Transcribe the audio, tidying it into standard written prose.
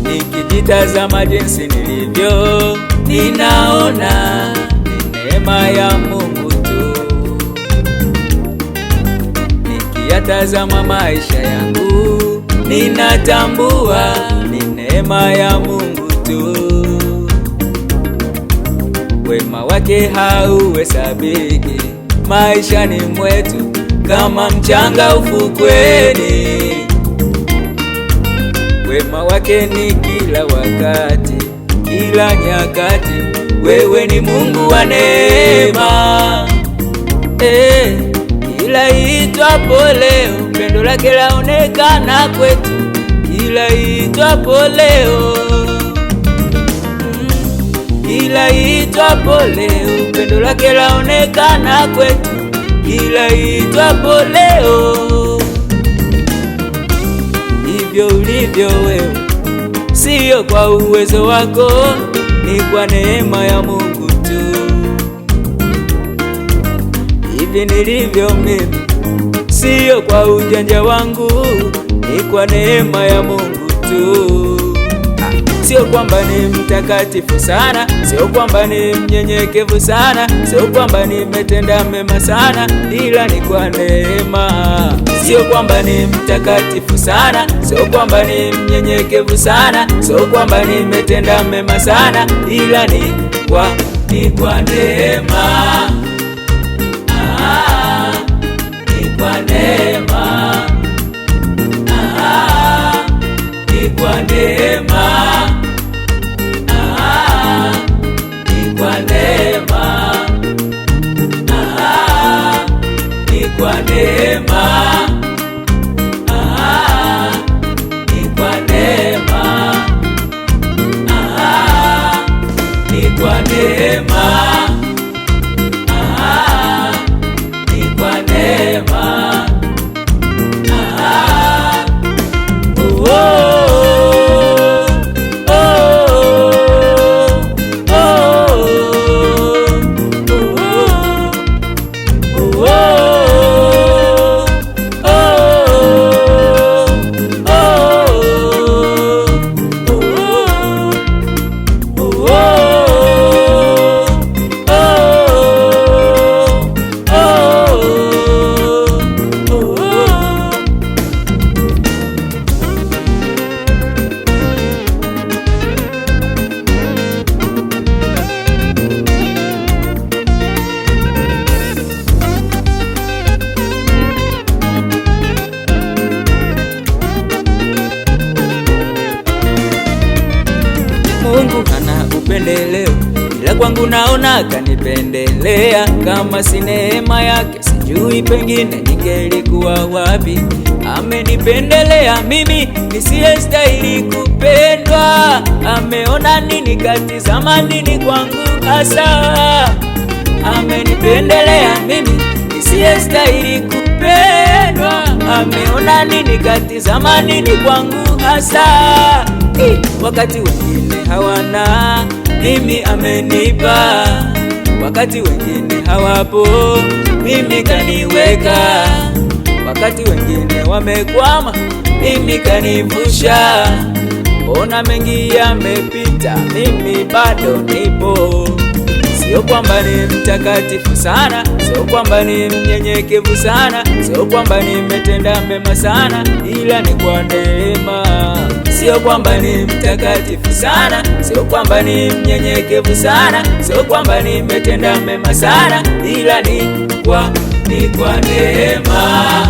Nikitazama jinsi nilivyo, ninaona ni neema ya Mungu tu. Nikiyatazama maisha yangu, ninatambua ni neema ya Mungu tu. Wema wake hauhesabiki maishani mwetu, kama mchanga ufukweni. Wema wake ni kila wakati, kila nyakati. Wewe ni Mungu wa neema. Kila itwapo leo, pendo lake laonekana kwetu. Kila itwapo leo, kila itwapo leo, pendo lake laonekana kwetu. Kila itwapo leo, hivyo ulivyo wewe, siyo kwa uwezo wako, ni kwa neema ya Mungu tu. Hivi nilivyo mimi, siyo kwa ujanja wangu, ni kwa neema ya Mungu tu. Sio kwamba ni mtakatifu sana, sio kwamba ni mnyenyekevu sana, sio kwamba nimetenda mema sana, ila ni kwa neema. Sio kwamba ni mtakatifu sana, sio kwamba ni mnyenyekevu sana, sio kwamba nimetenda mema sana, ila ni kwa neema. Ni kwa neema. Ni kwa neema. Ni kwa neema. Ni kwa neema. Ni kwa neema. Ni kwa neema. Ni kwa neema. Mungu hana upendeleo, ila kwangu naona kanipendelea. Kama si neema yake, sijui pengine ningelikuwa wapi. Amenipendelea mimi nisiyestahili kupendwa. Ameona nini katizama nini kwangu hasa. Amenipendelea mimi nisiyestahili kupendwa. Ameona nini katizama nini kwangu hasa. Wakati wengine hawana, mimi amenipa. Wakati wengine hawapo, mimi kaniweka. Wakati wengine wamekwama, mimi kanivusha. Mbona mengi yamepita, mimi bado nipo. Sio kwamba ni mtakatifu sana, sio kwamba ni mnyenyekevu sana, sio kwamba nimetenda mema sana, ila ni kwa neema. Sio kwamba ni mtakatifu sana, sio kwamba ni mnyenyekevu sana, sio kwamba nimetenda mema sana, ila ni kwa neema.